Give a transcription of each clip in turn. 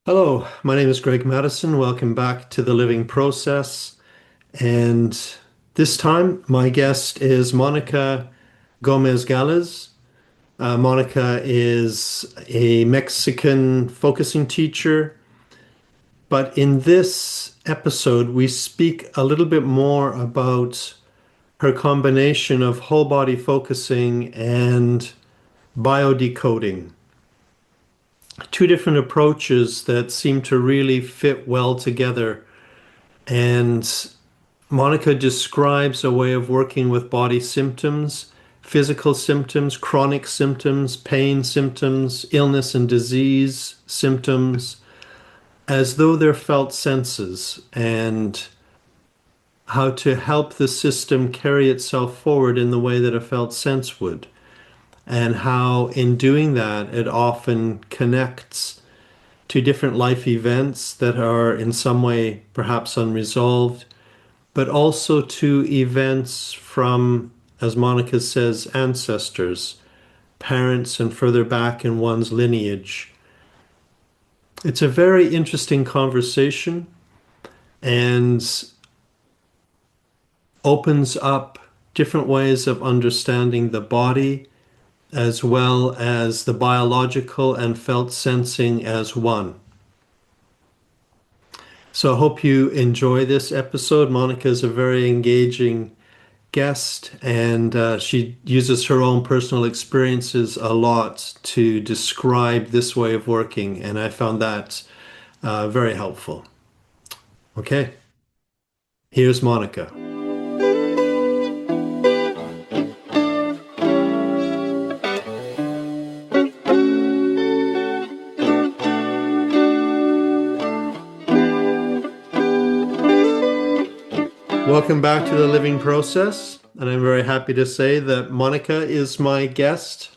Hello, my name is Greg Madison. Welcome back to The Living Process. And this time, my guest is Monica Gomez Galaz. Monica is a Mexican focusing teacher, but in this episode, we speak a little bit more about her combination of whole body focusing and biodecoding. Two different approaches that seem to really fit well together. And Monica describes a way of working with body symptoms, physical symptoms, chronic symptoms, pain symptoms, illness and disease symptoms, as though they're felt senses, and how to help the system carry itself forward in the way that a felt sense would. And how, in doing that, it often connects to different life events that are in some way perhaps unresolved, but also to events from, as Monica says, ancestors, parents, and further back in one's lineage. It's a very interesting conversation and opens up different ways of understanding the body as well as the biological and felt sensing as one. So I hope you enjoy this episode. Monica is a very engaging guest, and she uses her own personal experiences a lot to describe this way of working, and I found that very helpful. Okay, here's Monica. Welcome back to the Living Process, and I'm very happy to say that Monica is my guest,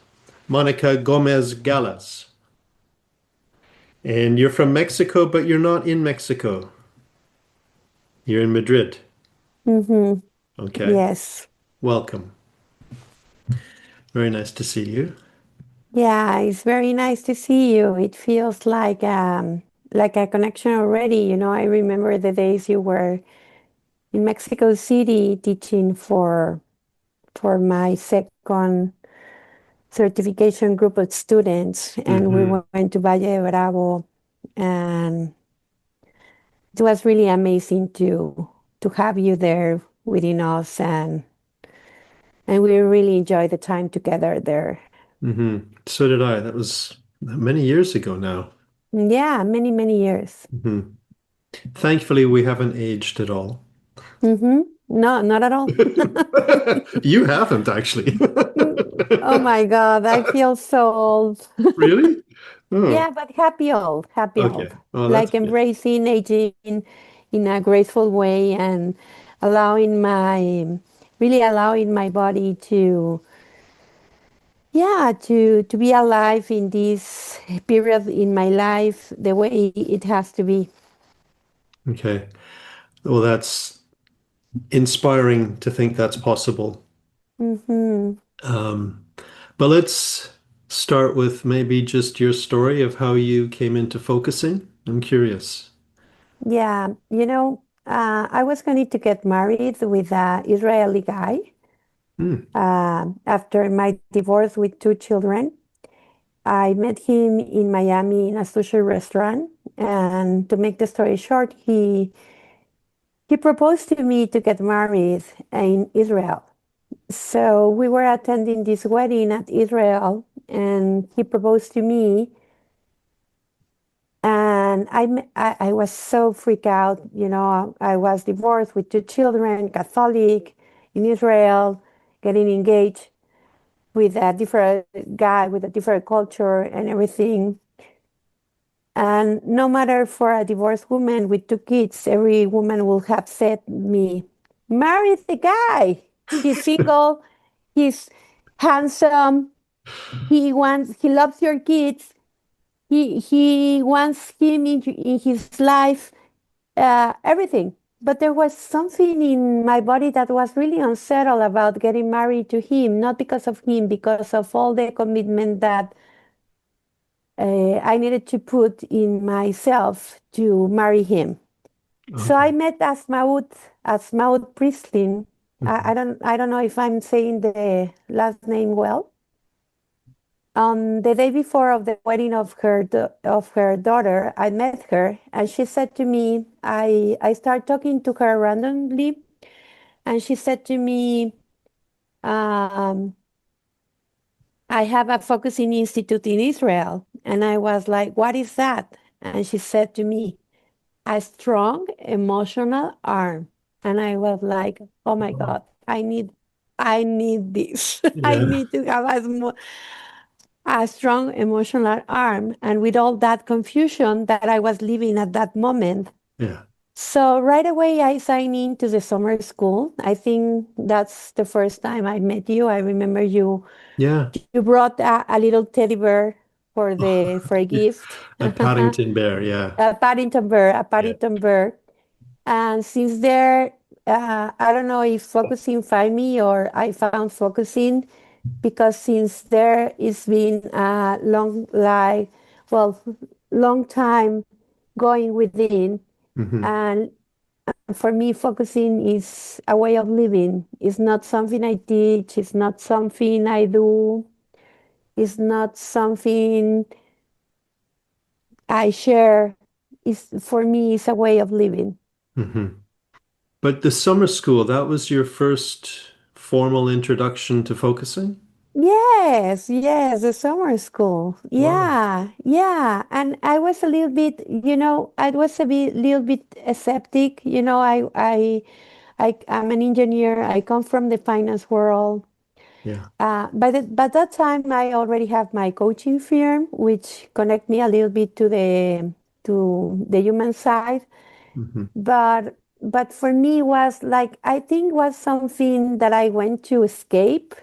Monica Gomez Galaz. And you're from Mexico, but you're not in Mexico. You're in Madrid. Mm-hmm. Okay, Yes. welcome. Very nice to see you. Yeah, it's very nice to see you. It feels like a connection already. I remember the days you were in Mexico City teaching for my second certification group of students, and we Hmm. went to Valle de Bravo, and it was really amazing to have you there within us, and we really enjoyed the time together there. So did I. That was many years ago now. Yeah, many, many years. Hmm. Thankfully, we haven't aged at all. Mm-hmm. No, not at all. You haven't actually. Oh my God, I feel so old. Really? Oh, Yeah, but happy old, happy old. okay. Oh, that's Like good. embracing aging in a graceful way and allowing really allowing my body to be alive in this period in my life the way it has to be. Okay. Well, that's inspiring to think that's possible. Mm-hmm. Um, but let's start with maybe just your story of how you came into focusing. I'm curious. Yeah, I was going to get married with an Israeli guy Hmm. after my divorce with two children. I met him in Miami in a sushi restaurant, and to make the story short, he proposed to me to get married in Israel. So we were attending this wedding at Israel, and he proposed to me. And I was so freaked out. I was divorced with two children, Catholic, in Israel, getting engaged with a different guy with a different culture and everything. And no matter for a divorced woman with two kids, every woman will have said me, marry the guy. He's single, he's handsome, he loves your kids, he wants him in his life, everything. But there was something in my body that was really unsettled about getting married to him, not because of him, because of all the commitment that I needed to put in myself to marry him. So Okay. I met Asmaud Priestlin. Mhm. I don't know if I'm saying the last name well. On the day before of the wedding of of her daughter, I met her, and she said to me, I started talking to her randomly, and she said to me, um, I have a focusing institute in Israel. And I was like, what is that? And she said to me, a strong emotional arm. And I was like, oh my Wow. God, I need this. I Yeah. need to have a strong emotional arm. And with all that confusion that I was living at that moment. Yeah. So right away, I signed into the summer school. I think that's the first time I met you. I remember Yeah. you brought a little teddy bear for a Yeah. gift. A Paddington Bear. Yeah. A Yeah. Paddington bear. And since there, I don't know if focusing find me or I found focusing because since there it's been a well, long time going within. Hmm. And for me, focusing is a way of living. It's not something I teach. It's not something I do. It's not something I share. It's for me, it's a way of living. Hmm. But the summer school, that was your first formal introduction to focusing? Yes, yes, the summer school. Wow. Yeah, yeah. And I was a little bit, I was little bit skeptic. I'm an engineer. I come from the finance world. Yeah. By that time, I already have my coaching firm, which connect me a little bit to the human side. Hmm. But for me was like I think was something that I went to escape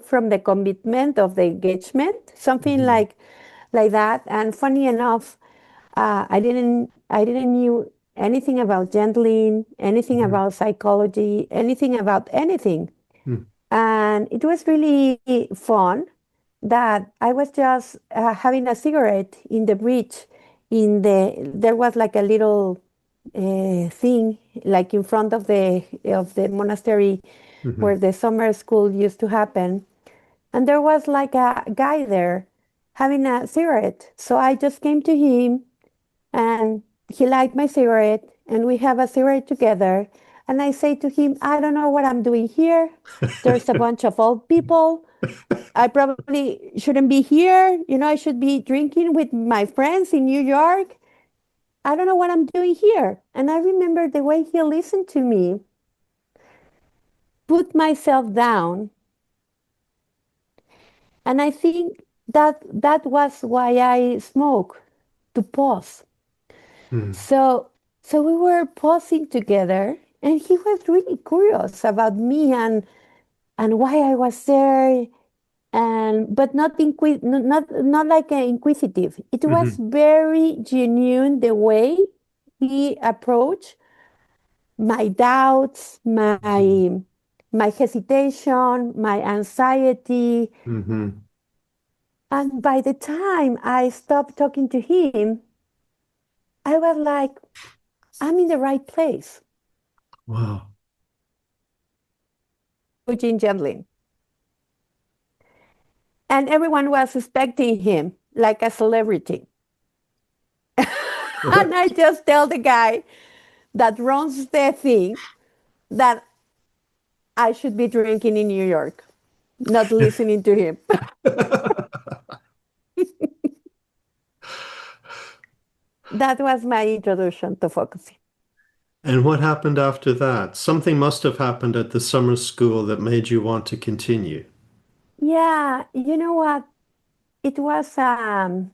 from the commitment of the engagement, something Hmm. like that. And funny enough, I didn't knew anything about gentling, anything Hmm. about psychology, anything about anything. Hmm. And it was really fun that I was just having a cigarette in the bridge. There was like a little thing like in front of the monastery Hmm. where the summer school used to happen, and there was like a guy there having a cigarette. So I just came to him and he liked my cigarette and we have a cigarette together. And I say to him, I don't know what I'm doing here. There's a bunch of old people. I probably shouldn't be here. I should be drinking with my friends in New York. I don't know what I'm doing here. And I remember the way he listened to me, put myself down. And I think that was why I smoke, to pause. Hmm. So so we were pausing together and he was really curious about me and why I was there, and but not like inquisitive. It was Hmm. very genuine the way he approached my doubts, my hesitation, my anxiety. Hmm. And by the time I stopped talking to him, I was like, I'm in the right place. Wow. Eugene Gendlin. And everyone was expecting him like a celebrity. And I just tell the guy that runs the thing that I should be drinking in New York, not listening to him. That was my introduction to focusing. And what happened after that? Something must have happened at the summer school that made you want to continue. Yeah, you know what? It was um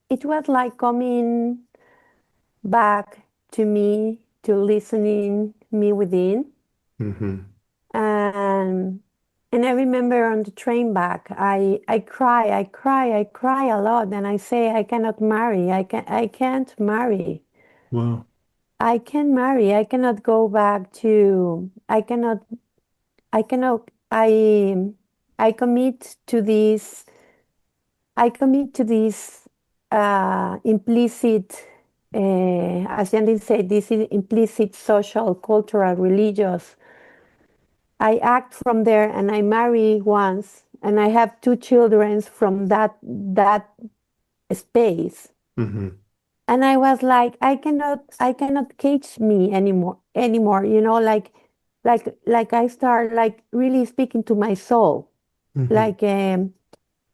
it was like coming back to me, to listening me within. Hmm. And and I remember on the train back, I cry a lot, and I say I cannot marry. I can't marry. Wow. I can marry. I cannot go back to. I cannot. I commit to this. I commit to this implicit, as Yandin said, this is implicit social, cultural, religious. I act from there, and I marry once, and I have two children from that space. Mm-hmm. And I was like, I cannot cage me anymore, like I start like really speaking to my soul. Mm-hmm. Like and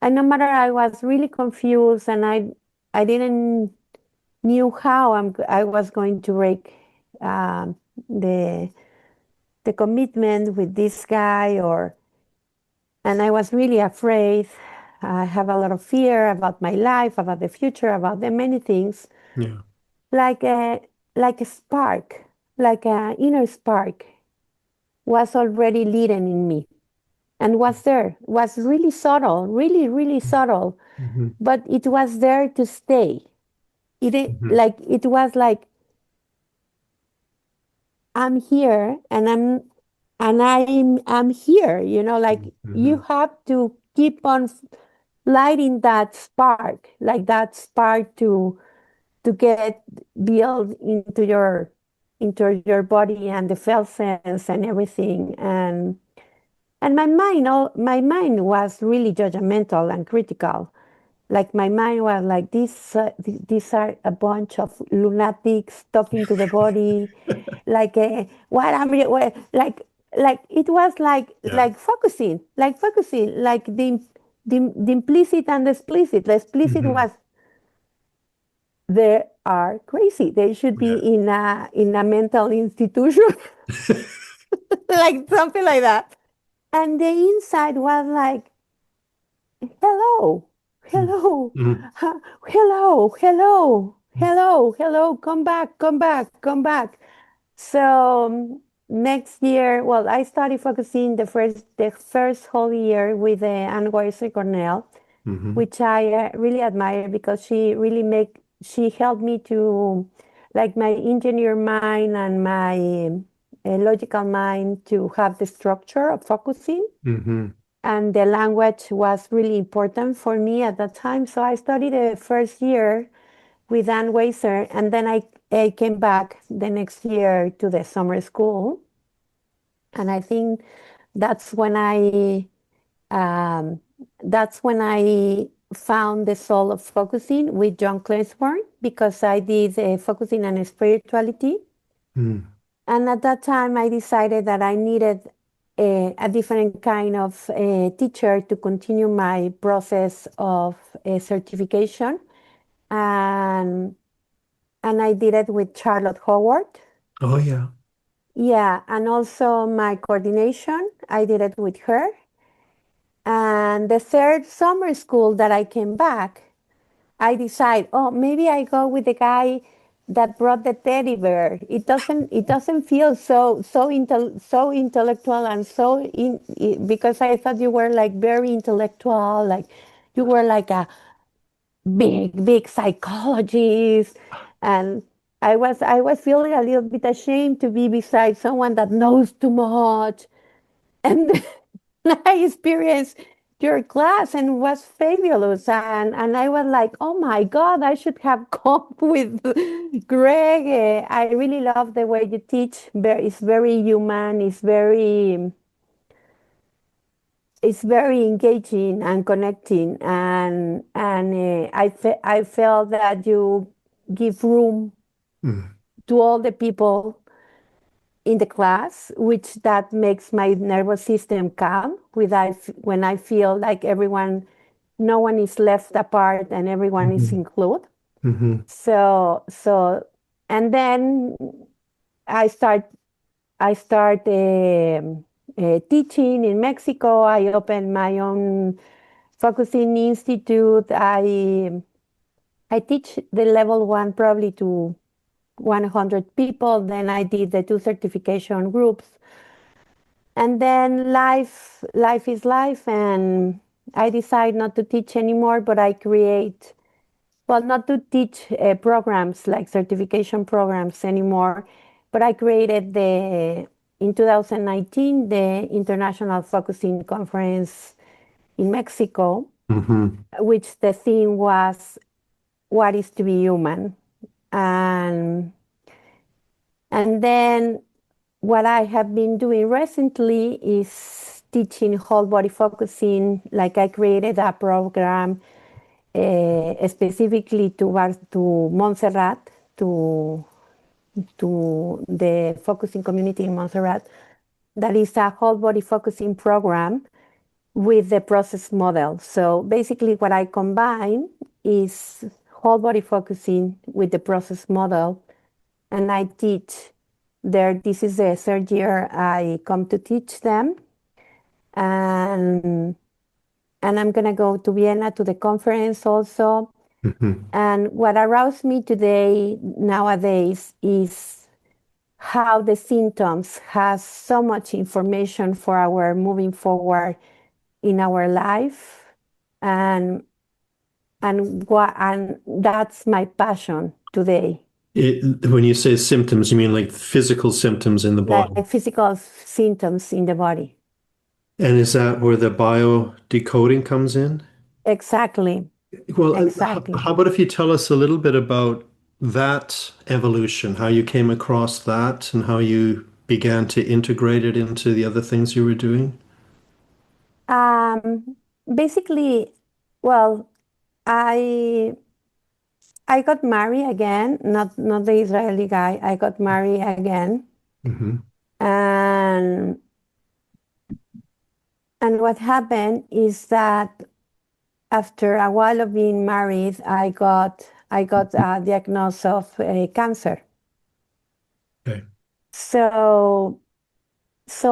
no matter, I was really confused, and I didn't knew how I was going to break um, the the commitment with this guy, or and I was really afraid. I have a lot of fear about my life, about the future, about the many things. Yeah. Like a spark, like an inner spark was already lit in me, and was there, was really subtle, really, really subtle, Mm-hmm. but it was there to stay. Mm-hmm. Like it was like, I'm here, and I'm here, like Mm-hmm. you have to keep on lighting that spark, like that spark to get built into your body, and the felt sense and everything. And my mind was really judgmental and critical. Like my mind was like, these are a bunch of lunatics talking to the body. Like what am I, like it was like Yeah. focusing, like the implicit and the explicit. The explicit Mm-hmm. was, they are crazy. They should be Yeah. in a mental institution, like something like that. And the inside was like, hello, hello, Mm-hmm. hello, hello, hello, hello, come back, come back, come back. So next year, well, I started focusing the first whole year with Anne Weiser Cornell, Mm-hmm. which I really admire, because she helped me to, like, my engineer mind and my logical mind, to have the structure of focusing, Mm-hmm. and the language was really important for me at that time. So I studied the first year with Ann Weiser, and then I came back the next year to the summer school, and I think that's when I um, that's when I found the soul of focusing with John Claiborne, because I did focusing on spirituality. Mm-hmm. And at that time, I decided that I needed a different kind of teacher to continue my process of certification. And, and I did it with Charlotte Howard. Oh yeah. Yeah, and also my coordination, I did it with her. And the third summer school that I came back, I decide, oh, maybe I go with the guy that brought the teddy bear. It doesn't feel so intellectual, and because I thought you were like very intellectual, like you were like a big psychologist. And I was feeling a little bit ashamed to be beside someone that knows too much. And I experienced your class, and it was fabulous. And I was like, oh my God, I should have come with Greg. I really love the way you teach. It's very human. It's very engaging and connecting. And I felt that you give room Mm-hmm. to all the people in the class, which that makes my nervous system calm. When I feel like no one is left apart, and everyone is included. Mm-hmm. And then I start teaching in Mexico. I opened my own focusing institute. I teach the level one probably to 100 people. Then I did the two certification groups. And then life is life, and I decide not to teach anymore, but I create, well, not to teach programs like certification programs anymore, but I created in 2019, the International Focusing Conference in Mexico, Mm-hmm. which the theme was what is to be human. And and then what I have been doing recently is teaching whole body focusing. Like I created a program specifically to Montserrat, to the focusing community in Montserrat. That is a whole body focusing program with the process model. So basically, what I combine is whole body focusing with the process model, and I teach there. This is the third year I come to teach them, and I'm gonna go to Vienna to the conference also. Hmm. And what aroused me today nowadays is how the symptoms has so much information for our moving forward in our life, and and that's my passion today. When you say symptoms, you mean like physical symptoms in the body? Like physical symptoms in the body. And is that where the biodecoding comes in? Exactly, Well, exactly. how about if you tell us a little bit about that evolution, how you came across that and how you began to integrate it into the other things you were doing? Um, Basically, well, I I got married again, not the Israeli guy. I got married again, Hmm. and what happened is that after a while of being married, I got a diagnosis of cancer. Okay. So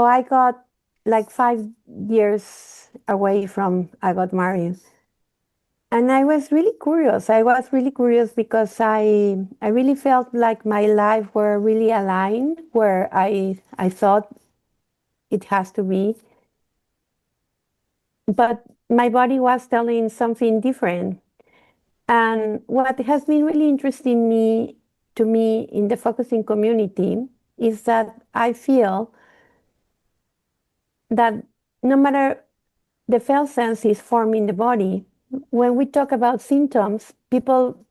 I got like 5 years away from I got married. And I was really curious. I was really curious because I really felt like my life were really aligned where I thought it has to be. But my body was telling something different. And what has been really interesting to me in the focusing community is that I feel that no matter the felt sense is formed in the body, when we talk about symptoms, people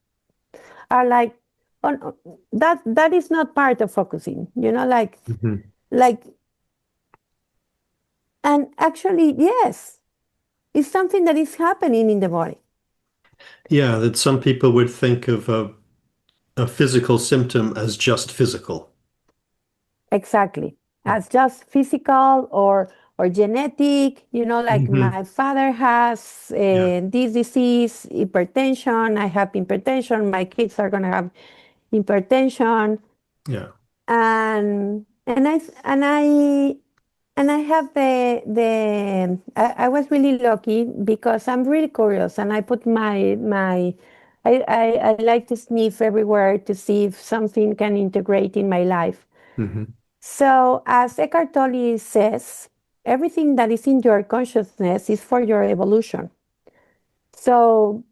are like, oh, no, that is not part of focusing, Hmm. like, and actually, yes, it's something that is happening in the body. Yeah, that some people would think of a physical symptom as just physical. Exactly. As just physical or genetic, like Hmm. my father has Yeah, this disease, hypertension, I have hypertension, my kids are going to have hypertension. yeah. And I have I was really lucky because I'm really curious, and I put I like to sniff everywhere to see if something can integrate in my life. Hmm. So, as Eckhart Tolle says, everything that is in your consciousness is for your evolution. So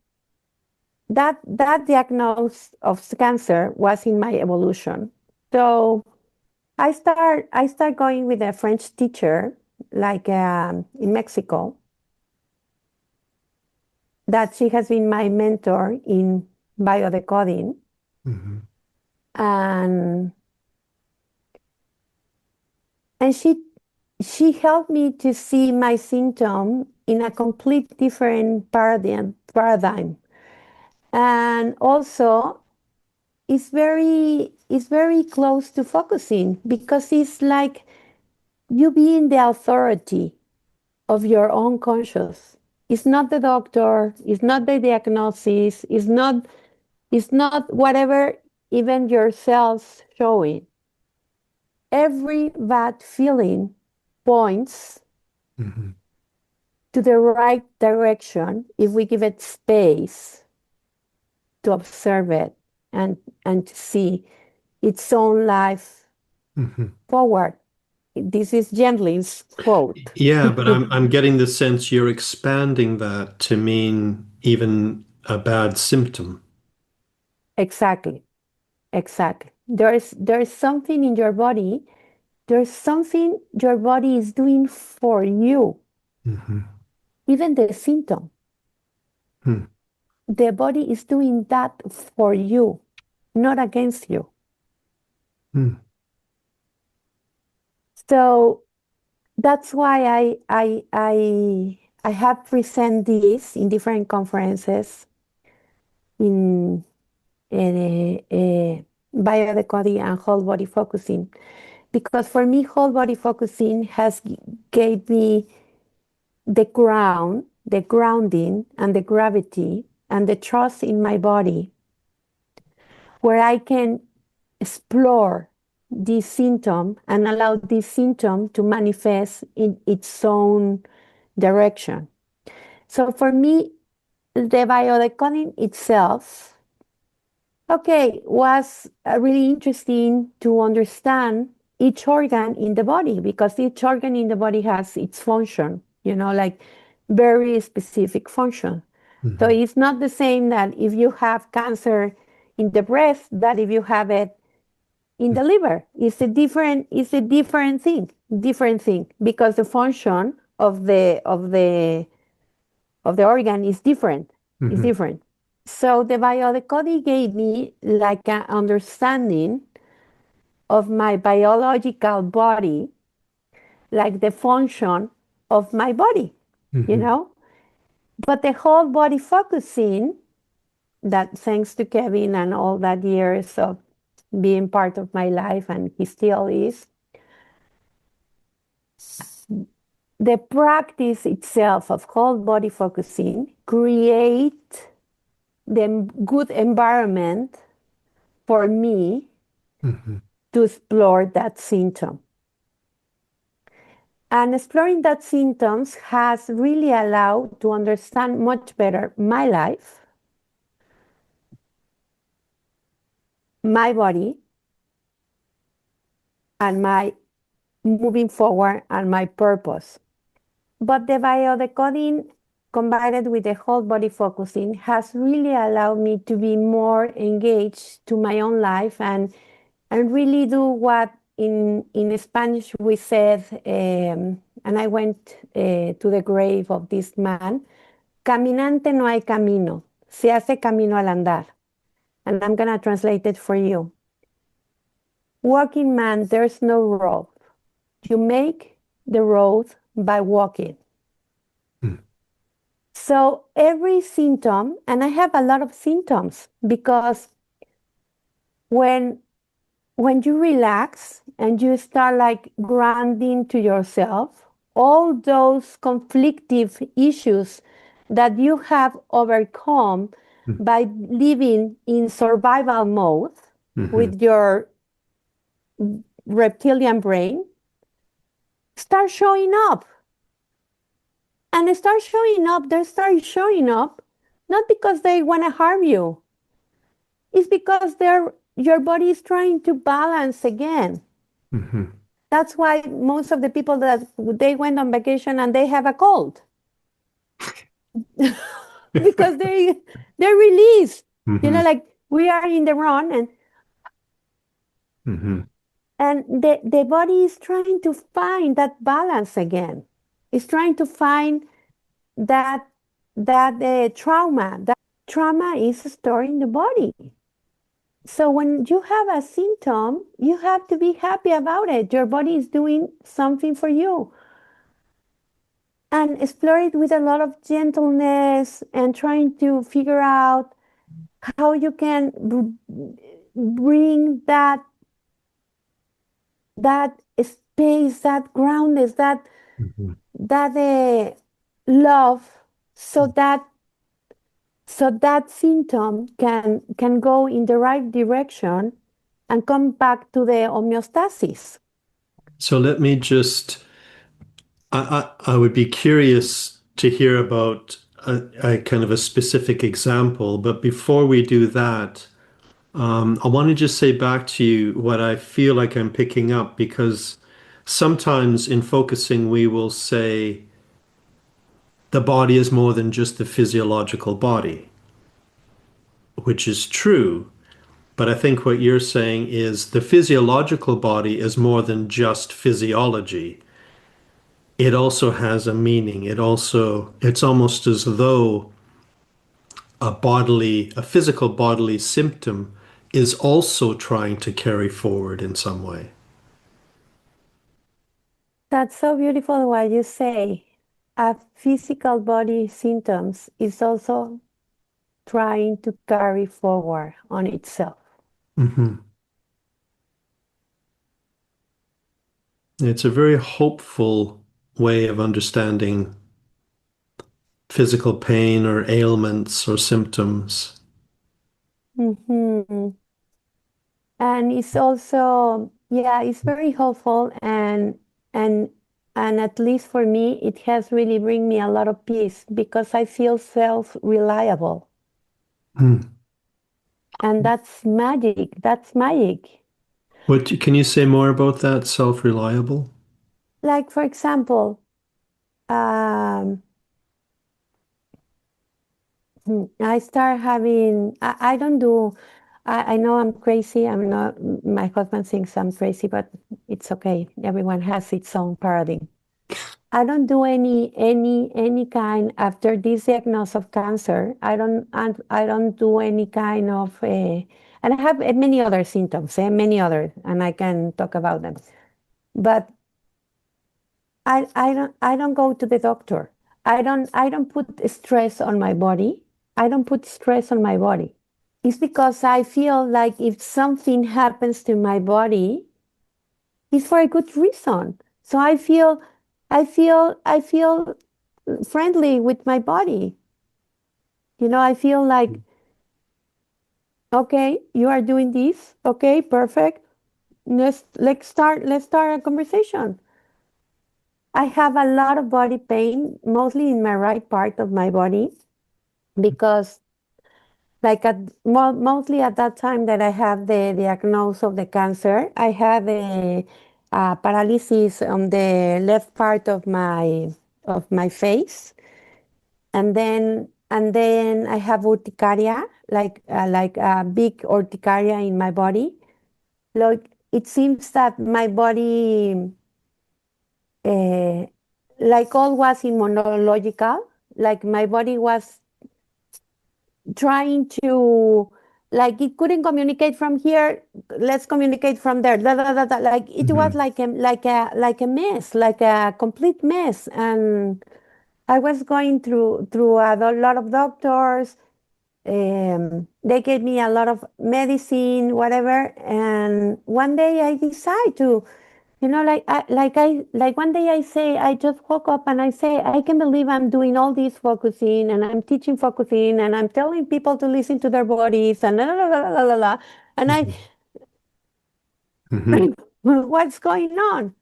that diagnosis of cancer was in my evolution. So I start going with a French teacher, like in Mexico, that she has been my mentor in biodecoding, Hmm. and and she helped me to see my symptom in a complete different paradigm. And also it's very close to focusing because it's like you being the authority of your own conscious. It's not the doctor, it's not the diagnosis, it's not whatever even your cells showing. Every bad feeling points Hmm. to the right direction if we give it space to observe it and to see its own life Hmm. forward. This is Gentlin's quote. Yeah, but I'm getting the sense you're expanding that to mean even a bad symptom. Exactly, exactly. There's something in your body. There's something your body is doing for you, Hmm. even the symptom. Hmm. the body is doing that for you, not against you. Mm. So that's why I have present this in different conferences in biodecoding and whole body focusing, because for me whole body focusing has gave me the grounding and the gravity and the trust in my body, where I can explore this symptom and allow this symptom to manifest in its own direction. So for me, the biodecoding itself, okay, was really interesting to understand each organ in the body, because each organ in the body has its function, like very specific function. So Mhm. it's not the same that if you have cancer in the breast that if you have it in the liver. Different thing, because the function of the organ is different. Is Mhm. different. So the biodecoding gave me like an understanding of my biological body, like the function of my body, you Mhm. know? But the whole body focusing, that thanks to Kevin and all that years of being part of my life, and he still is, the practice itself of whole body focusing create the good environment for me Mhm. to explore that symptom. And exploring that symptoms has really allowed to understand much better my life, my body, and my moving forward and my purpose. But the biodecoding combined with the whole body focusing has really allowed me to be more engaged to my own life, and really do what in Spanish we said, and I went to the grave of this man, caminante no hay camino, se hace camino al andar. And I'm going to translate it for you. Walking man, there's no road. You make the road by walking. Mm. So every symptom, and I have a lot of symptoms, because when when you relax and you start like grounding to yourself, all those conflictive issues that you have overcome Mm. by living in survival mode Mhm. with your reptilian brain start showing up. And they start showing up not because they want to harm you, it's because your body is trying to balance again. Mhm. That's why most of the people that they went on vacation and they have a cold because they're released. Mhm. Like we are in the run, Mhm. and the body is trying to find that balance again. It's trying to find that trauma. That trauma is stored in the body. So when you have a symptom, you have to be happy about it. Your body is doing something for you. And explore it with a lot of gentleness and trying to figure out how you can bring that space, that groundness, Mhm. that love, so that symptom can go in the right direction and come back to the homeostasis. So let me just, I would be curious to hear about a kind of a specific example, but before we do that, I want to just say back to you what I feel like I'm picking up, because sometimes in focusing, we will say the body is more than just the physiological body, which is true. But I think what you're saying is the physiological body is more than just physiology. It also has a meaning. It's almost as though a physical bodily symptom is also trying to carry forward in some way. That's so beautiful what you say. A physical body symptoms is also trying to carry forward on itself. Mhm. It's a very hopeful way of understanding physical pain or ailments or symptoms. Mhm. And it's also, yeah, it's very helpful and and at least for me, it has really bring me a lot of peace because I feel self-reliable. Hmm. And that's magic. That's magic. Can you say more about that? Self-reliable? Like for example, um, I start having, I don't do, I know I'm crazy. I'm not, my husband thinks I'm crazy, but it's okay. Everyone has its own paradigm. I don't do any kind after this diagnosis of cancer. I don't do any kind of and I have many other symptoms, many other, and I can talk about them. But I don't go to the doctor. I don't put stress on my body. I don't put stress on my body. It's because I feel like if something happens to my body, it's for a good reason. So I feel friendly with my body. You know, I feel like, okay, you are doing this. Okay, perfect. Let's start a conversation. I have a lot of body pain, mostly in my right part of my body, because mostly at that time that I have the diagnosis of the cancer, I had a paralysis on the left part of my face, and then I have urticaria, like a big urticaria in my body. Like it seems that my body, uh, like all was immunological, like my body was trying to, like it couldn't communicate from here, let's communicate from there, like it was Mhm. like a mess, like a complete mess. And I was going through lot of doctors. They gave me a lot of medicine, whatever. And one day I decide to, like one day I say, I just woke up and I say, I can believe I'm doing all this focusing and I'm teaching focusing and I'm telling people to listen to their bodies and la la la la la la. La. And I, Mhm. Mhm. what's going on?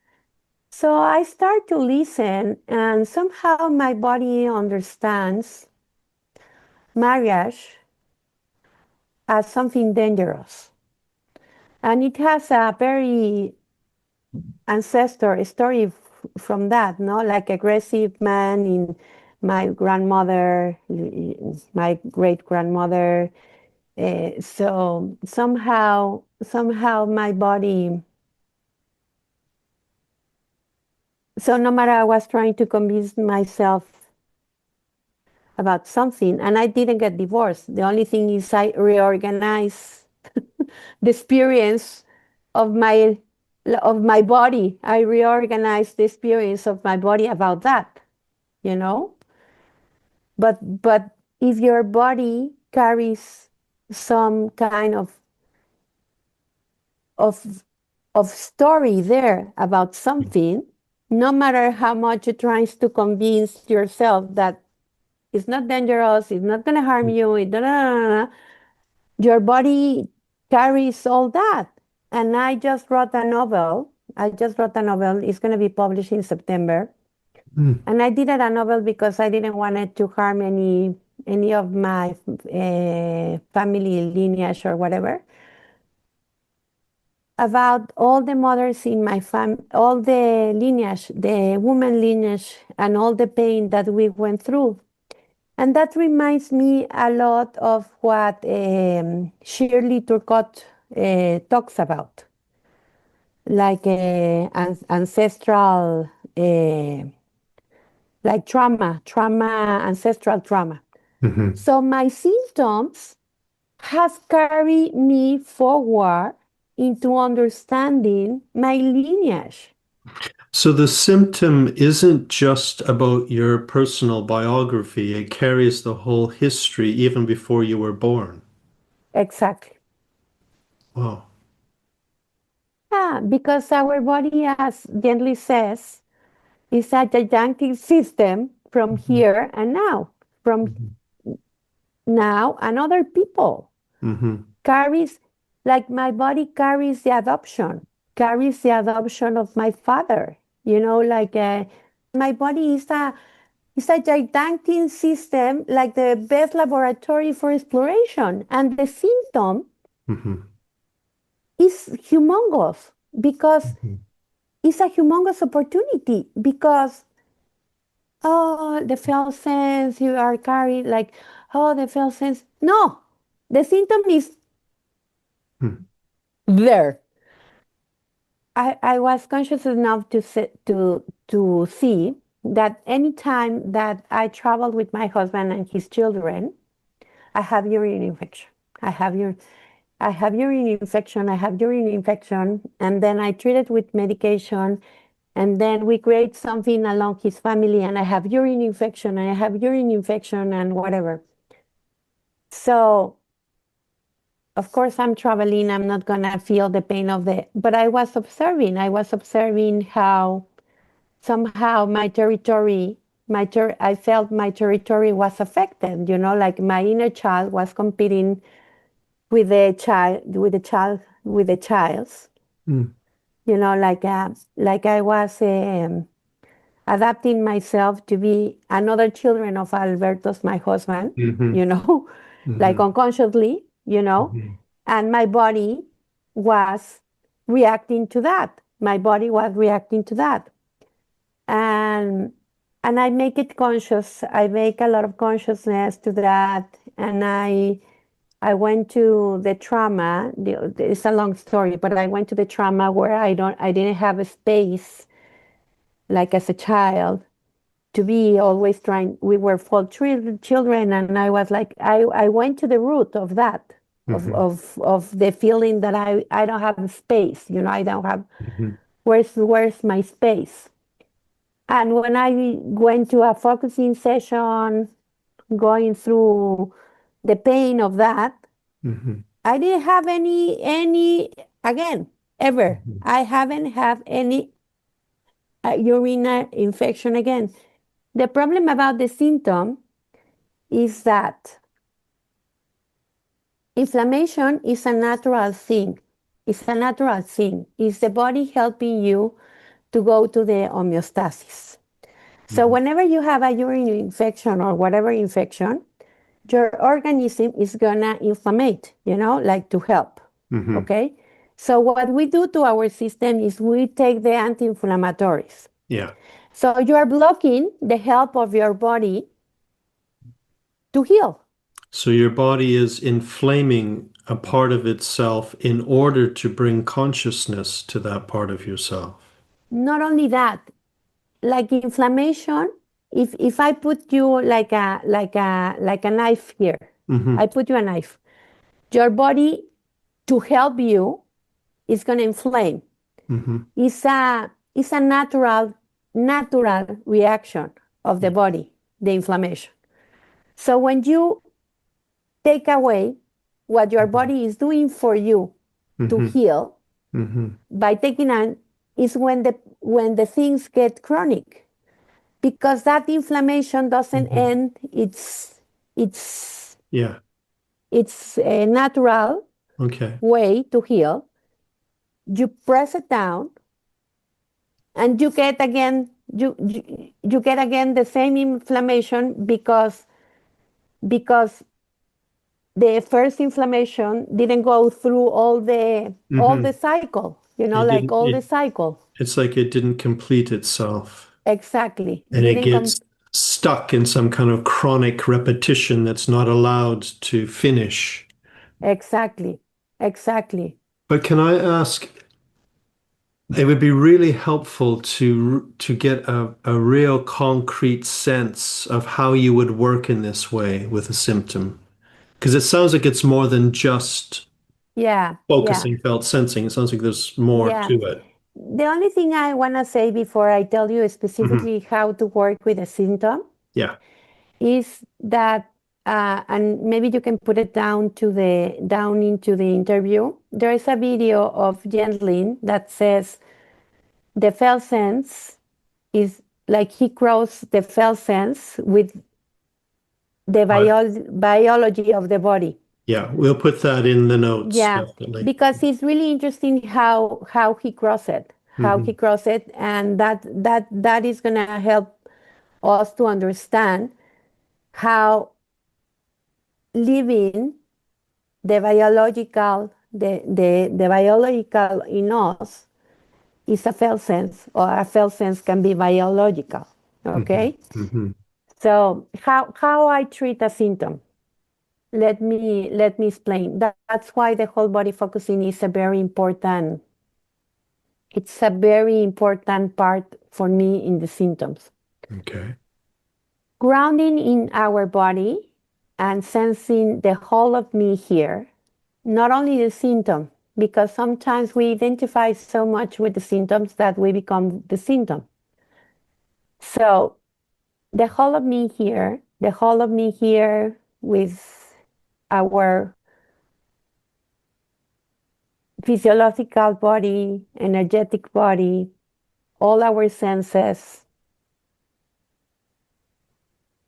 So I start to listen, and somehow my body understands marriage as something dangerous. And it has a very ancestor story from that, no? Like aggressive man in my grandmother, my great grandmother. So somehow my body. So no matter I was trying to convince myself about something, and I didn't get divorced. The only thing is I reorganize the experience of my body. I reorganized the experience of my body about that, you know. But if your body carries some kind of of story there about something, no matter how much you're trying to convince yourself that it's not dangerous, it's not going to harm you, your body carries all that. And I just wrote a novel. I just wrote a novel. It's going to be published in September. Mhm. And I did it a novel because I didn't want it to harm any of my family lineage or whatever. About all the mothers in my all the lineage, the woman lineage, and all the pain that we went through. And that reminds me a lot of what Shirley Turcott talks about, like ancestral, like ancestral trauma. Hmm. So my symptoms has carried me forward into understanding my lineage. So the symptom isn't just about your personal biography, it carries the whole history even before you were born. Exactly. Wow. Yeah, because our body, as gently says, is a gigantic system from Hmm. here and now, from Hmm. now and other people. Hmm. Carries, like my body carries the adoption, carries the adoption of my father. Like my body is a gigantic system, like the best laboratory for exploration. And the symptom Hmm. is humongous because Hmm. it's a humongous opportunity because oh, the felt sense you are carrying, like, oh, the felt sense. No, the symptom is there. I was conscious enough to see that anytime that I travel with my husband and his children, I have urine infection. I have urine, I have urine infection. I have urine infection, and then I treat it with medication, and then we create something along his family, and I have urine infection, and I have urine infection, and whatever. So of course I'm traveling. I'm not gonna feel the pain of the. But I was observing. I was observing how somehow my territory, I felt my territory was affected. Like my inner child was competing with the child, with the child's. Hmm. Like I was adapting myself to be another children of Alberto's, my husband. Hmm. You know, like Hmm. unconsciously. Hmm. And my body was reacting to that. My body was reacting to that, and I make it conscious. I make a lot of consciousness to that, and I went to the trauma. It's a long story, but I went to the trauma where I didn't have a space, like as a child, to be always trying. We were four children, and I was like, I went to the root of that, Hmm. of the feeling that I don't have space. I don't have, Hmm. where's my space? And when I went to a focusing session, going through the pain of that, Hmm. I didn't have any again ever. Hmm. I haven't had any urinary infection again. The problem about the symptom is that inflammation is a natural thing. It's a natural thing. It's the body helping you to go to the homeostasis. So Hmm. whenever you have a urinary infection or whatever infection, your organism is gonna inflammate, like to help. Hmm. Okay? So what we do to our system is we take the anti-inflammatories. Yeah. So you are blocking the help of your body to heal. So your body is inflaming a part of itself in order to bring consciousness to that part of yourself. Not only that, like inflammation, if I put you like a knife here, I Hmm. put you a knife. Your body to help you is gonna inflame. Hmm. It's a natural reaction of the body, the inflammation. So when you take away what your body is doing for you to Hmm. heal Hmm. by taking an is when the things get chronic because that inflammation doesn't Hmm. end its Yeah. its a natural Okay. way to heal. You press it down and you get again the same inflammation because the first inflammation didn't go through all the Hmm. cycle, It like didn't, all the cycle. it's like it didn't complete itself Exactly. and it Didn't come gets stuck in some kind of chronic repetition that's not allowed to finish. exactly. Exactly. But can I ask, It would be really helpful to get a real concrete sense of how you would work in this way with a symptom. Because it sounds like it's more than just Yeah, yeah, focusing, felt, sensing. It sounds like there's more yeah. to it. The only thing I want to say before I tell you Hmm. specifically how to work with a symptom Yeah. is that, and maybe you can put it down into the interview. There is a video of Jen that says the felt sense is like he crossed the felt sense with the Right. biology of the body. Yeah. We'll put that in the notes, Yeah, definitely. because it's really interesting how he crossed it, Hmm. and that is gonna help us to understand how living the biological in us is a felt sense, or a felt sense can be biological. Hmm. Okay, Hmm. so how I treat a symptom. Let me explain. That's why the whole body focusing is a very important. It's a very important part for me in the symptoms. Okay. Grounding in our body and sensing the whole of me here, not only the symptom, because sometimes we identify so much with the symptoms that we become the symptom. So the whole of me here, the whole of me here with our physiological body, energetic body, all our senses,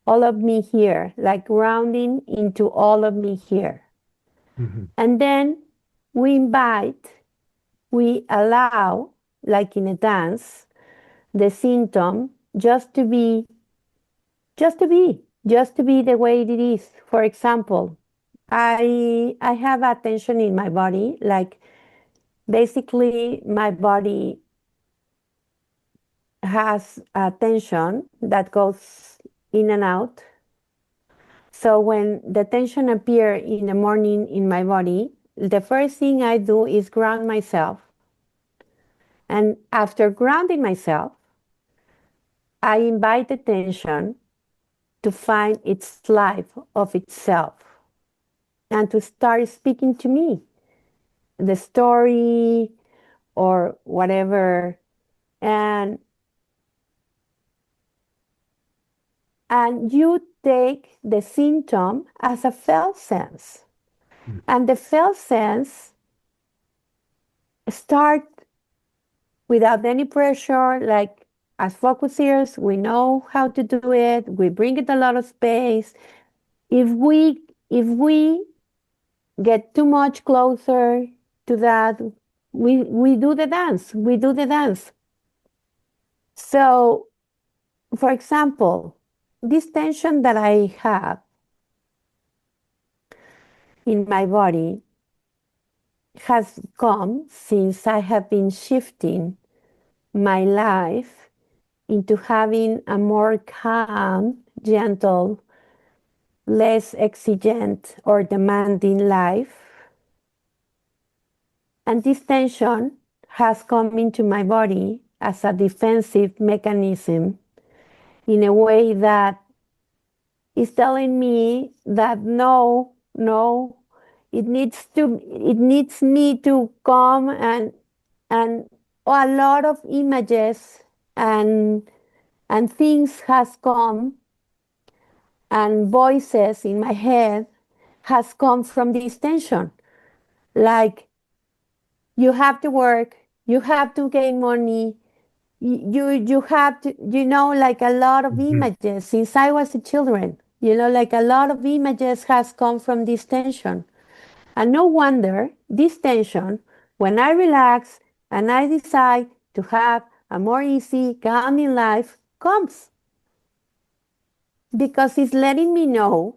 all of me here, like grounding into all of me here. Hmm. And then we invite, we allow, like in a dance, the symptom just to be the way it is. For example, I have a tension in my body, like basically my body has a tension that goes in and out. So when the tension appear in the morning in my body, the first thing I do is ground myself. And after grounding myself, I invite the tension to find its life of itself and to start speaking to me, the story or whatever. And and you take the symptom as a felt sense. And the felt sense start without any pressure, like as focusers, we know how to do it. We bring it a lot of space. If we get too much closer to that, we do the dance. We do the dance. So, for example, this tension that I have in my body has come since I have been shifting my life into having a more calm, gentle, less exigent or demanding life. And this tension has come into my body as a defensive mechanism in a way that is telling me that no, no, it needs me to come and a lot of images and and things has come and voices in my head has come from this tension, like you have to work, you have to gain money, you have to, like a lot of Hmm. images since I was a children, like a lot of images has come from this tension. And no wonder this tension, when I relax and I decide to have a more easy calming life, comes because it's letting me know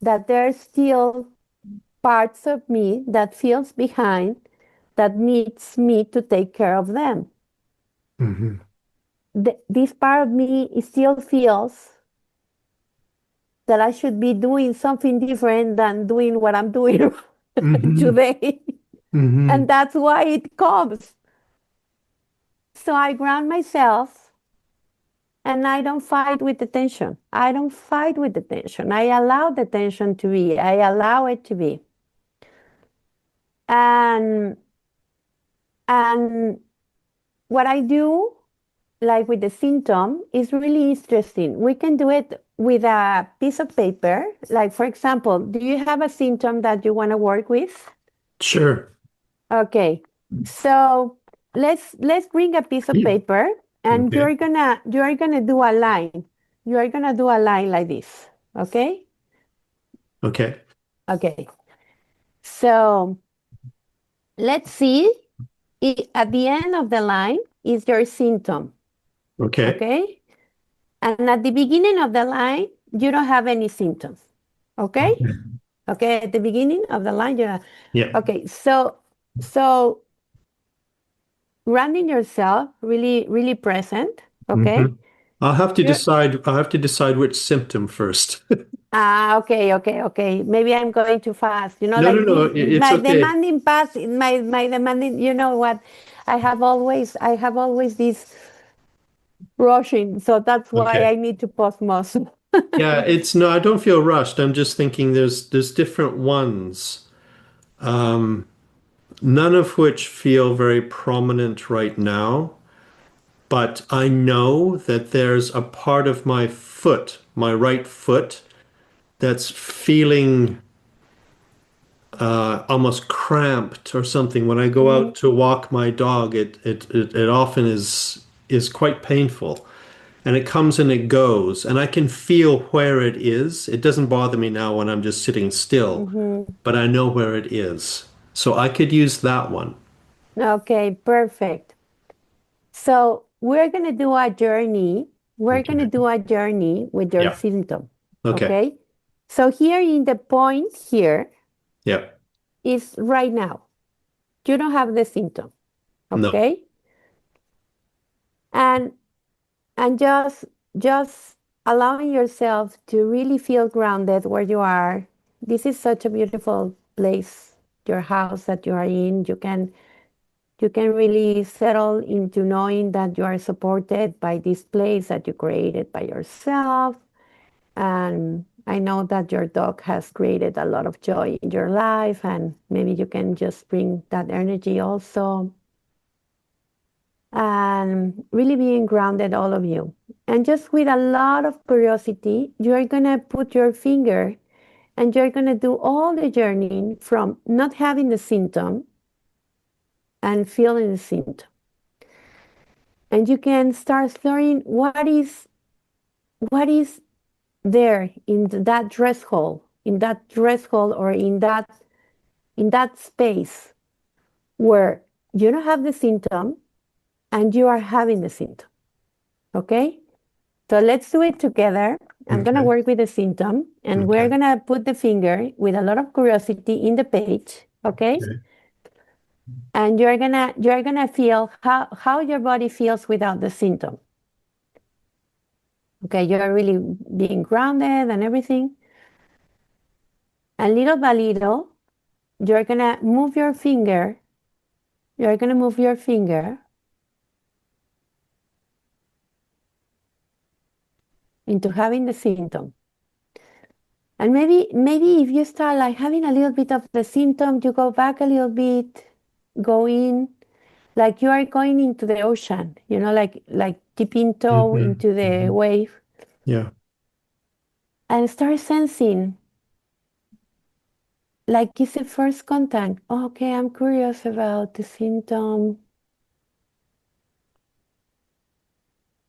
that there's still parts of me that feels behind, that needs me to take care of them. Hmm. This part of me still feels that I should be doing something different than doing what I'm doing Hmm. today. Mm-hmm. And that's why it comes. So I ground myself and I don't fight with the tension. I don't fight with the tension. I allow the tension to be. I allow it to be. And and what I do, like with the symptom, is really interesting. We can do it with a piece of paper. Like for example, do you have a symptom that you want to work with? Sure. Okay. So let's bring a piece of Yeah. paper and Okay. you're gonna do a line. You are gonna do a line like this. Okay? Okay. Okay. So let's see at the end of the line is your symptom. Okay. Okay? And at the beginning of the line, you don't have any symptoms. Okay? Okay. Okay, at the beginning of the line, you have, Yeah. okay, so grounding yourself, really, really present, Hmm. okay? You're I'll have to decide which symptom first. okay, okay, okay. Maybe I'm going too fast. You know, No, no, like no. this, It's my okay. demanding path, my demanding, you know what? I have always this rushing, so that's why Okay. I need to pause most. Yeah, it's no, I don't feel rushed. I'm just thinking there's different ones. Um, None of which feel very prominent right now, but I know that there's a part of my foot, my right foot, that's feeling almost cramped or something. When I go Mhm, out to walk my dog, it often is quite painful. And it comes and it goes, and I can feel where it is. It doesn't bother me now when I'm just sitting still, mhm. but I know where it is. So I could use that one. Okay, perfect. So we're gonna do a journey. We're Okay. gonna do a journey with your Yeah. symptom. Okay. Okay. So here in the point here Yeah. is right now. You don't have the symptom. No. Okay. And and just allowing yourself to really feel grounded where you are. This is such a beautiful place, your house that you are in. You can really settle into knowing that you are supported by this place that you created by yourself. And I know that your dog has created a lot of joy in your life, and maybe you can just bring that energy also. And really being grounded, all of you. And just with a lot of curiosity, you're going to put your finger and you're going to do all the journey from not having the symptom and feeling the symptom. And you can start exploring what is there in that dress hole or in that space where you don't have the symptom and you are having the symptom. Okay? So let's do it together. I'm gonna Okay. work with the symptom and we're Okay. gonna put the finger with a lot of curiosity in the page. Okay? Okay. And you're gonna feel how your body feels without the symptom. Okay, you're really being grounded and everything. And little by little, you're gonna move your finger. You're gonna move your finger into having the symptom. And maybe if you start like having a little bit of the symptom, you go back a little bit, go in, like you are going into the ocean, you know, like dipping toe Hmm. into the Hmm. wave Yeah. and start sensing like it's the first contact. Okay, I'm curious about the symptom.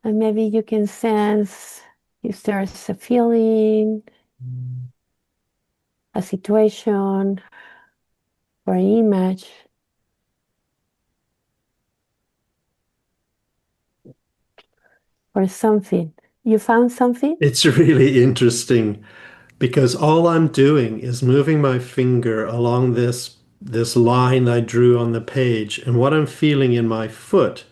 And maybe you can sense if there's a feeling, a situation, or an image, or something. You found something? It's really interesting because all I'm doing is moving my finger along this line I drew on the page, and what I'm feeling in my foot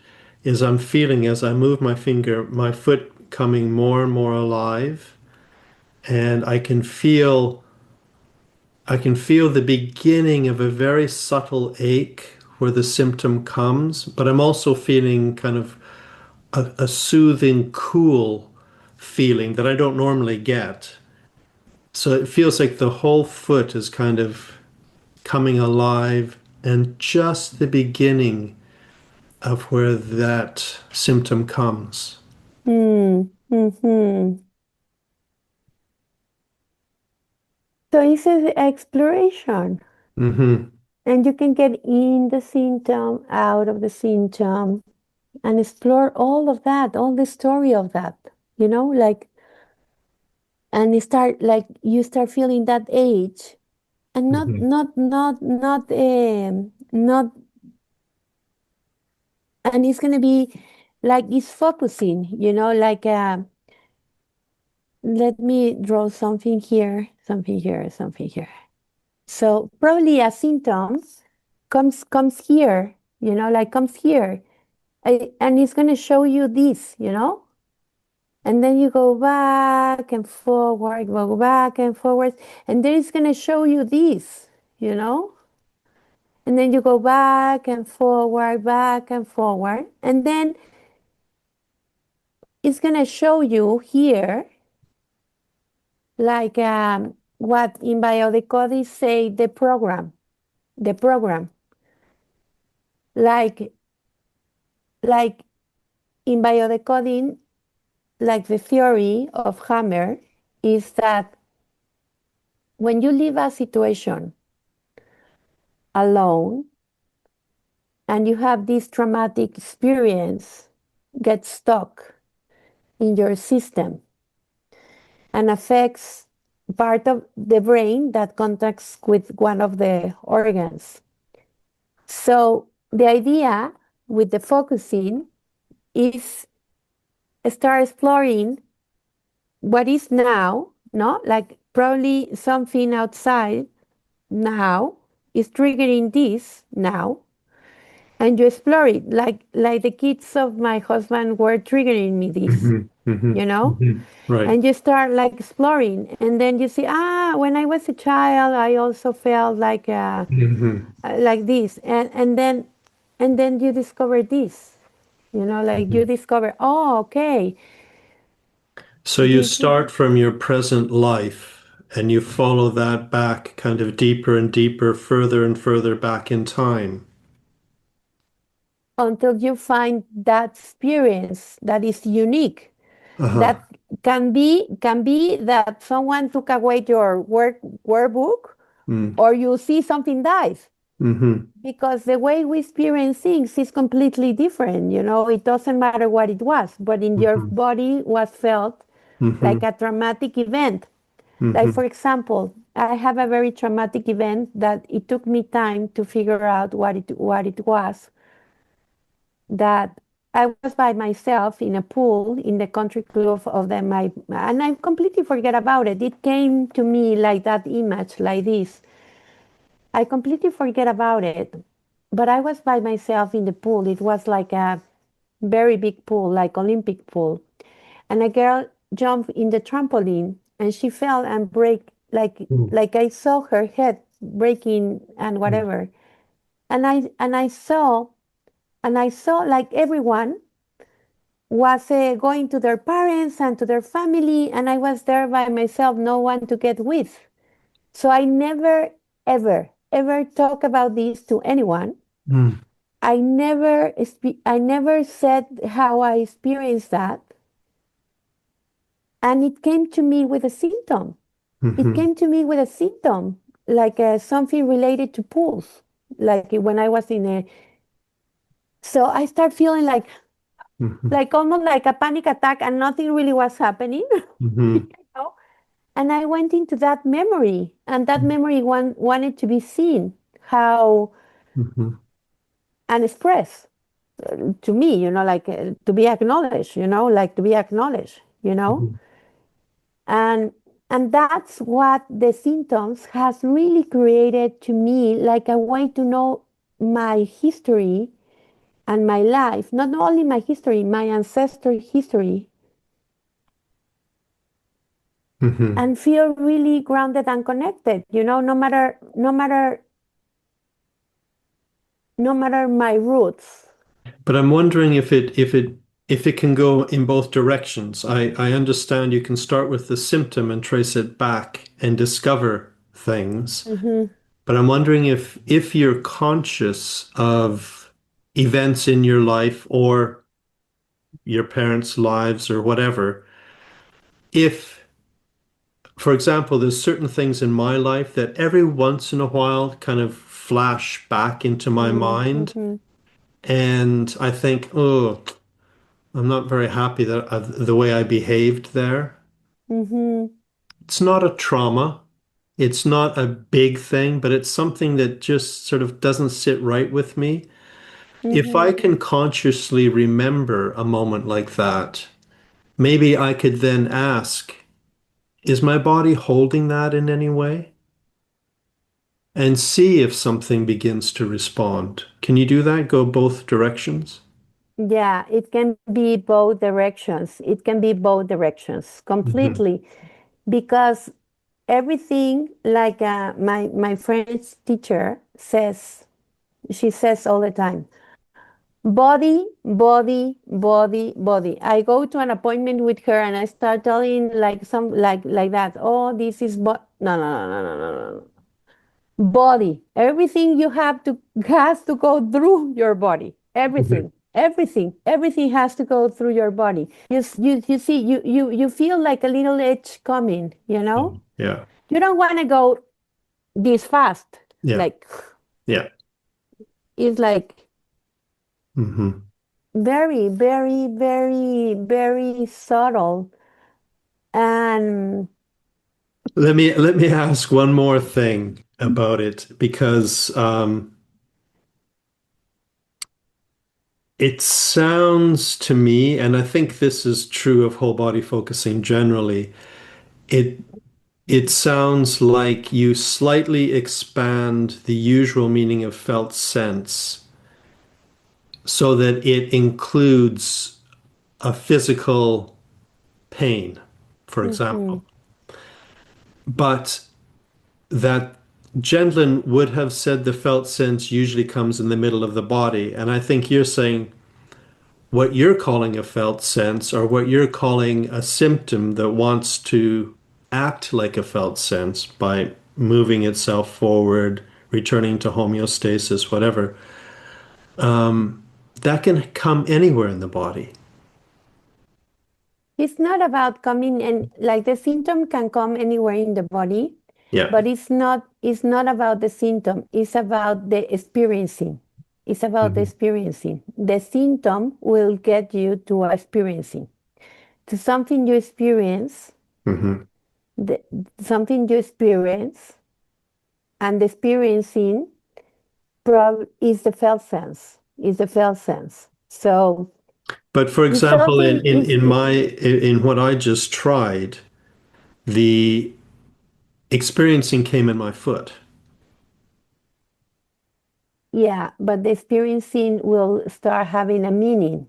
is I'm feeling as I move my finger, my foot coming more and more alive, and I can feel I can feel the beginning of a very subtle ache where the symptom comes, but I'm also feeling kind of a soothing, cool feeling that I don't normally get. So it feels like the whole foot is kind of coming alive and just the beginning of where that symptom comes. Mm, hmm. So it's an exploration, Hmm. and you can get in the symptom, out of the symptom, and explore all of that, all the story of that, like, and you start like you start feeling that age, and Hmm. not, and it's gonna be like it's focusing, like let me draw something here, something here, something here. So probably a symptom comes here, like comes here, and it's gonna show you this, and then you go back and forward, go back and forward, and then it's gonna show you this, and then you go back and forward, and then it's gonna show you here, like what in biodecoding say the program, like like in biodecoding, like the theory of Hammer is that when you leave a situation alone and you have this traumatic experience get stuck in your system and affects part of the brain that contacts with one of the organs. So the idea with the focusing is start exploring what is now, no? Like probably something outside now is triggering this now, and you explore it like the kids of my husband were triggering me this, Hmm. Hmm. you know? Hmm. Right. And you start like exploring, and then you see, when I was a child, I also felt Hmm. like this, and then you discover this, like you Hmm. discover, oh, okay, So you this is start from your present life and you follow that back kind of deeper and deeper, further and further back in time. until you find that experience that is unique. Uh-huh. That can be that someone took away your workbook, Mm. or you see something dies, Mm-hmm. because the way we experience things is completely different. It doesn't matter what it was, but in your Mm-hmm. body was felt Mm-hmm. like a traumatic event. Like, Mm-hmm. for example, I have a very traumatic event that it took me time to figure out what it was. That I was by myself in a pool in the country club of and I completely forget about it. It came to me like that image, like this. I completely forget about it. But I was by myself in the pool. It was like a very big pool, like Olympic pool. And a girl jumped in the trampoline and she fell and break, like Mm. like I saw her head breaking and whatever. And I saw like everyone was going to their parents and to their family, and I was there by myself, no one to get with. So I never, ever, ever talk about this to anyone. Mm. I never said how I experienced that, and it came to me with a symptom. It Mm-hmm. came to me with a symptom, like something related to pools, like when I was in a. So I start feeling Mm-hmm. like almost like a panic attack, and nothing really was happening. Mm-hmm. know? And I went into that memory, and that memory wanted to be seen, how Mm-hmm. and expressed to me, like to be acknowledged, like to be acknowledged, Mm-hmm. and and that's what the symptoms has really created to me, like a way to know my history and my life, not only my history, my ancestor history, Hmm. and feel really grounded and connected, no matter my roots. But I'm wondering if it can go in both directions. I understand you can start with the symptom and trace it back and discover things. Hmm. But I'm wondering if you're conscious of events in your life or your parents' lives or whatever, if, for example, there's certain things in my life that every once in a while kind of flash back into my mind, Mm-hmm. and I think, oh, I'm not very happy that the way I behaved there. Mm-hmm. It's not a trauma. It's not a big thing, but it's something that just sort of doesn't sit right with me. If Mm-hmm. I can consciously remember a moment like that, maybe I could then ask, is my body holding that in any way? And see if something begins to respond. Can you do that? Go both directions? Yeah, it can be both directions. It can be both directions Hmm. completely because everything, like my French teacher says, she says all the time, body, body, body, body. I go to an appointment with her and I start telling like some like that. Oh, this is no, no, no, no, no, no, no. Body. Everything you have to has to go through your body. Hmm. Everything has to go through your body. You see, you feel like a little itch coming, you know? Yeah. You don't want to go this fast. Yeah. Like Yeah. it's like Hmm. very, very, very, very subtle. And Let me ask one more thing about it because it sounds to me, and I think this is true of whole body focusing generally, it it sounds like you slightly expand the usual meaning of felt sense so that it includes a physical pain, for mhm. example. But that Gendlin would have said the felt sense usually comes in the middle of the body. And I think you're saying what you're calling a felt sense or what you're calling a symptom that wants to act like a felt sense by moving itself forward, returning to homeostasis, whatever, that can come anywhere in the body. It's not about coming and like the symptom can come anywhere in the body, Yeah. but it's not about the symptom. It's about the experiencing. It's about the Hmm. experiencing. The symptom will get you to experiencing. To something you experience, Hmm. the, something you experience, and the experiencing is the felt sense. Is the felt sense. So But for it's example, something is in what I just tried, the experiencing came in my foot. yeah, but the experiencing will start having a meaning.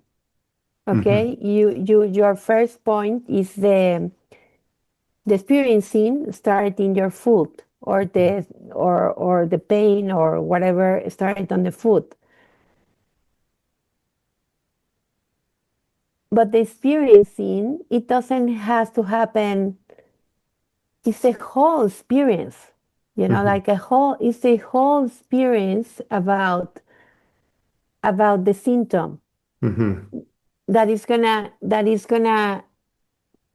Hmm. Okay, your first point is the experiencing started in your foot or the pain or whatever started on the foot. But the experiencing, it doesn't has to happen. It's a whole experience, Hmm. like it's a whole experience about the symptom Hmm. that is gonna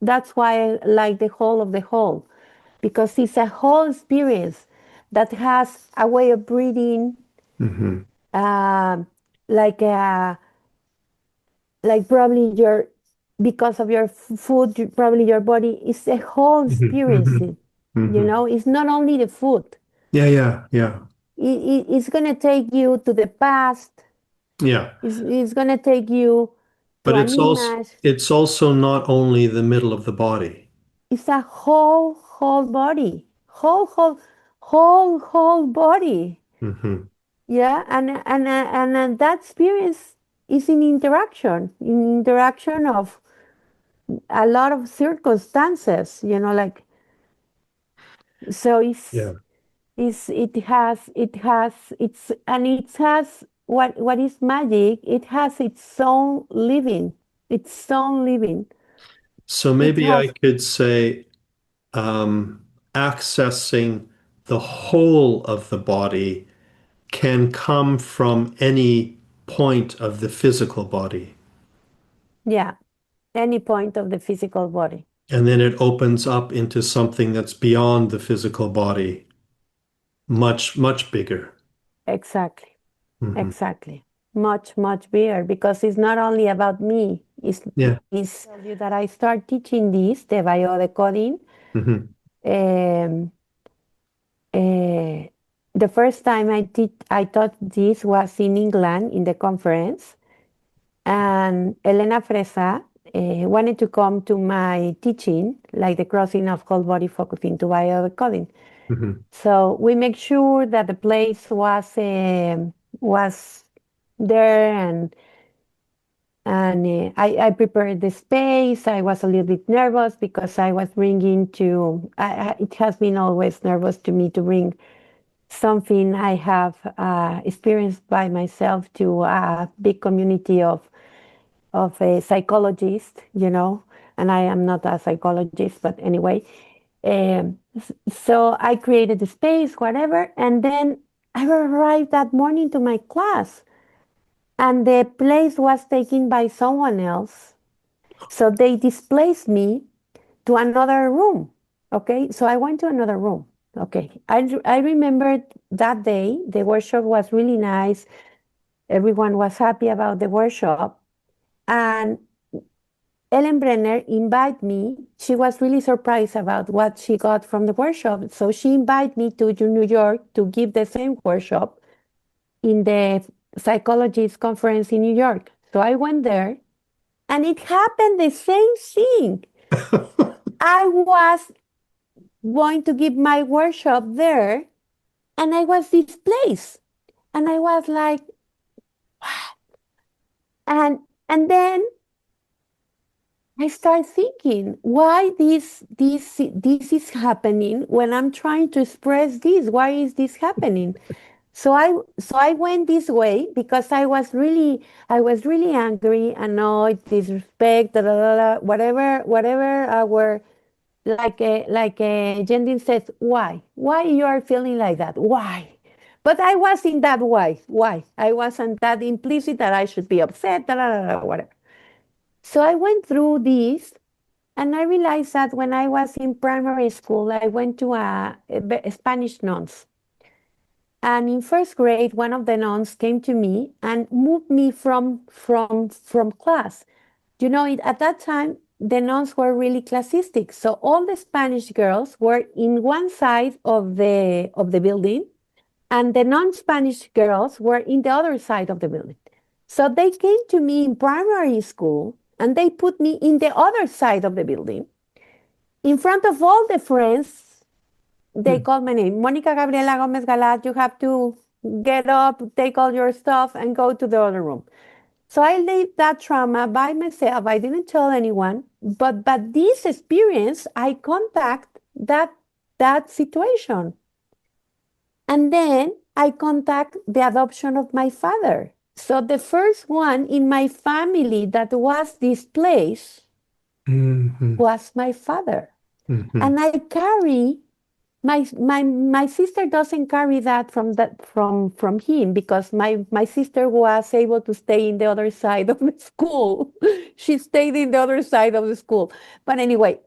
that's why I like the whole of the whole, because it's a whole experience that has a way of breathing, Hmm. uh, like probably because of your food, probably your body is a whole experience. Hmm. Hmm. It's not only the food. Yeah, yeah, yeah, It's gonna take you to the past. yeah. It's gonna take you to But an it's also image. it's also not only the middle of the body. It's a whole body, whole body. Hmm. Yeah, and that experience is in interaction of a lot of circumstances. Like So Yeah. it has what is magic, it has its own living. So It maybe I has, could say accessing the whole of the body can come from any point of the physical body. yeah, any point of the physical body. And then it opens up into something that's beyond the physical body, much, much bigger. Exactly. Hmm. Exactly. Much, much bigger because it's not only about me. Yeah. It's tell you that I start teaching this, the biodecoding. Hmm. Um, uh, the first time I taught this was in England in the conference, and Elena Fresa wanted to come to my teaching, like the crossing of whole body focusing to biodecoding. Hmm. So we make sure that the place was there, and I prepared the space. I was a little bit nervous because I was bringing it has been always nervous to me to bring something I have experienced by myself to a big community of psychologists, and I am not a psychologist, but anyway. So I created the space, whatever, and then I arrived that morning to my class, and the place was taken by someone else. So they displaced me to another room. Okay, so I went to another room. Okay, I remembered that day the workshop was really nice. Everyone was happy about the workshop, and Ellen Brenner invited me. She was really surprised about what she got from the workshop. So she invited me to New York to give the same workshop in the psychologist conference in New York. So I went there and it happened the same thing. I was going to give my workshop there and I was displaced. And I was like, and then I start thinking, why this is happening when I'm trying to express this? Why is this happening? So I went this way because I was really angry, annoyed, disrespect, da, da, da, da, whatever our Jendin says, why you are feeling like that? Why? But I was in that why? I wasn't that implicit that I should be upset, da, da, da, da, whatever. So I went through this and I realized that when I was in primary school, I went to a Spanish nuns. And in first grade, one of the nuns came to me and moved me from class. At that time, the nuns were really classistic. So all the Spanish girls were in one side of the building, and the non-Spanish girls were in the other side of the building. So they came to me in primary school and they put me in the other side of the building in front of all the friends. They called my name, Monica Gabriela Gomez Galaz. You have to get up, take all your stuff, and go to the other room. So I lived that trauma by myself. I didn't tell anyone, but this experience, I contact that situation, and then I contact the adoption of my father. So the first one in my family that was displaced Hmm. was my father, Hmm. and I carry my sister doesn't carry that from him because my sister was able to stay in the other side of the school. She stayed in the other side of the school. But anyway,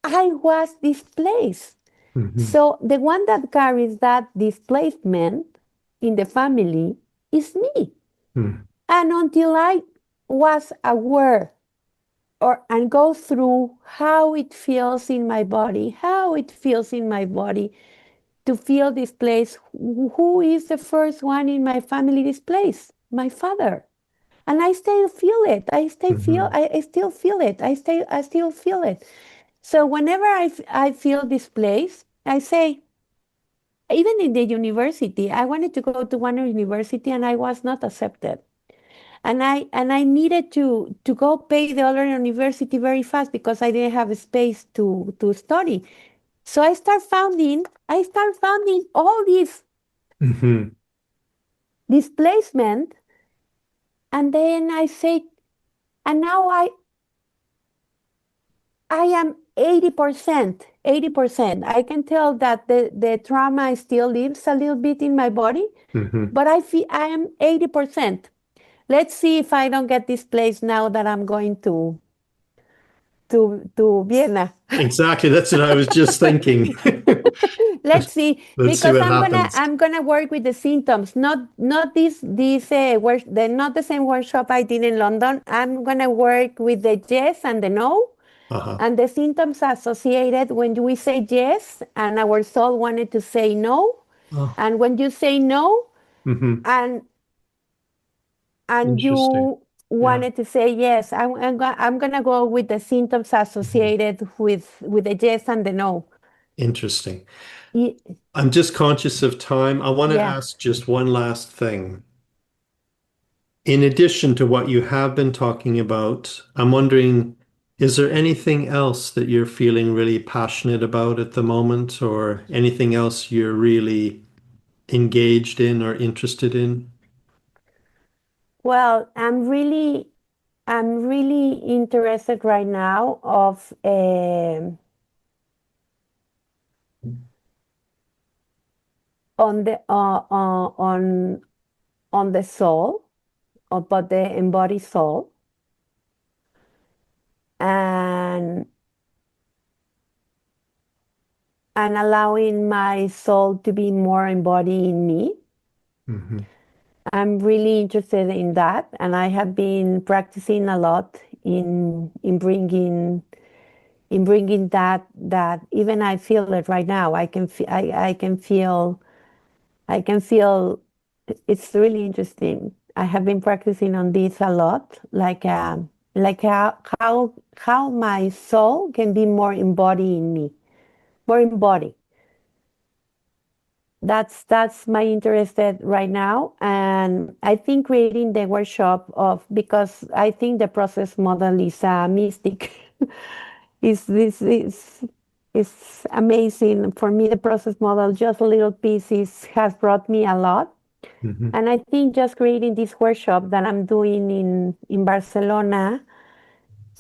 I was displaced. Hmm. So the one that carries that displacement in the family is me. Hmm. And until I was aware and go through how it feels in my body, to feel this place. Who is the first one in my family displaced? My father. And I still feel it. Hmm. I still feel it. I still feel it. So whenever I feel displaced, I say, even in the university, I wanted to go to one university and I was not accepted. And I needed to go pay the other university very fast because I didn't have a space to study. So I start finding all these Hmm. displacement, and then I say, and now I am 80%, 80%. I can tell that the trauma still lives a little bit in my body, Hmm. but I feel I am 80%. Let's see if I don't get displaced now that I'm going to Vienna. Exactly. That's what I was just thinking. Let's see, Let's see because what I'm gonna happens. I'm gonna work with the symptoms, not this not the same workshop I did in London. I'm gonna work with the yes and the no, Uh-huh. and the symptoms associated when we say yes and our soul wanted to say no, Oh. and when you say no Hmm. and Interesting. you Yeah. wanted to say yes, I'm gonna go with the symptoms Mhm. associated with the yes and the no. Interesting. Ye- I'm just conscious of time. I want to Yeah. ask just one last thing. In addition to what you have been talking about, I'm wondering, is there anything else that you're feeling really passionate about at the moment, or anything else you're really engaged in or interested in? Well, I'm really interested right now of on the on the soul, about the embodied soul, and allowing my soul to be more embodied in me. Hmm. I'm really interested in that, and I have been practicing a lot in bringing that even I feel it right now. I can feel it's really interesting. I have been practicing on this a lot, like how my soul can be more embodied in me, more embodied. That's my interest right now, and I think creating the workshop of, because I think the process model is a mystic. Is amazing for me. The process model, just little pieces, has brought me a lot. Hmm. And I think just creating this workshop that I'm doing in Barcelona,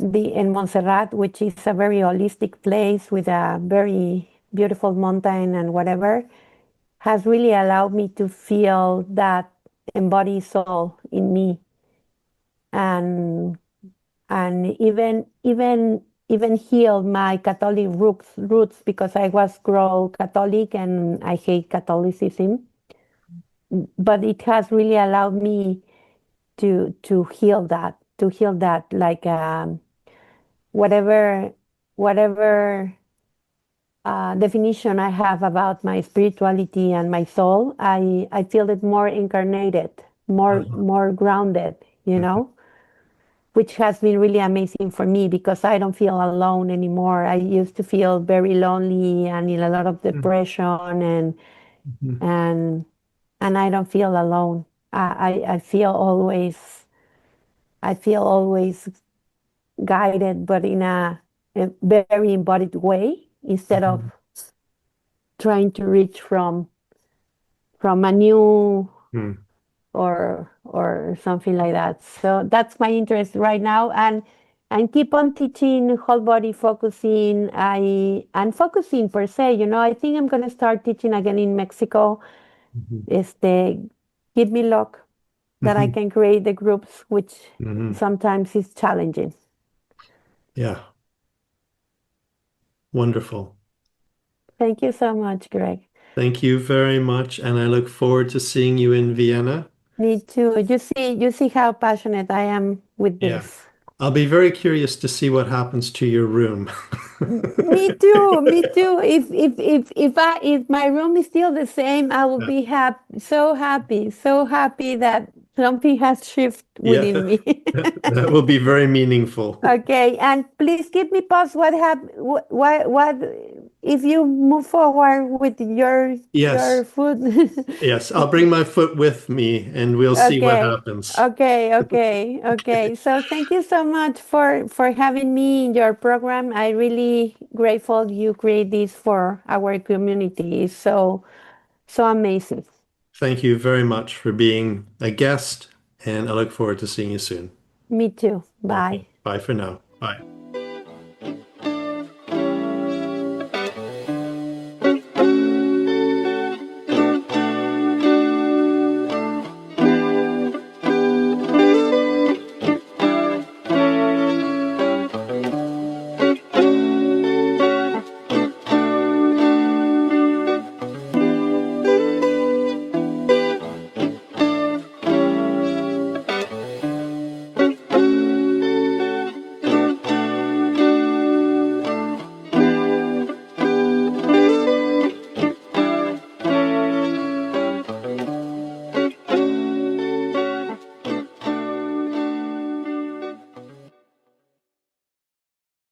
in Montserrat, which is a very holistic place with a very beautiful mountain and whatever, has really allowed me to feel that embodied soul in me, and even heal my Catholic roots, because I was grow Catholic and I hate Catholicism, but it has really allowed me to heal that, like, whatever whatever definition I have about my spirituality and my soul, I feel it more incarnated, more Uh-huh. more grounded, which has been really amazing for me, because I don't feel alone anymore. I used to feel very lonely and in a lot of depression, Mhm. and and I don't feel alone. I feel always guided, but in a very embodied way, instead of Mhm. trying to reach from a new, Mhm. or something like that. So that's my interest right now, and keep on teaching whole body focusing. And focusing per se. I think I'm gonna start teaching again in Mexico. Mhm. Este, give me luck that I Mhm. can create the groups, which Mhm. sometimes is challenging. Yeah, wonderful. Thank you so much, Greg. Thank you very much, and I look forward to seeing you in Vienna. Me too. You see how passionate I am with Yeah. this. I'll be very curious to see what happens to your room. Me too. Me too. If my room is still the same, I will be happy, so happy that something has shifted Yeah, within me. that will be very meaningful. Okay, and please keep me post what happened. What if you move forward with your Yes, food. yes. I'll bring my foot with me and we'll see what Okay. happens. Okay. So thank you so much for having me in your program. I really grateful you create this for our community. It's so amazing. Thank you very much for being a guest, and I look forward to seeing you soon. Me too. Bye. Okay, bye for now. Bye.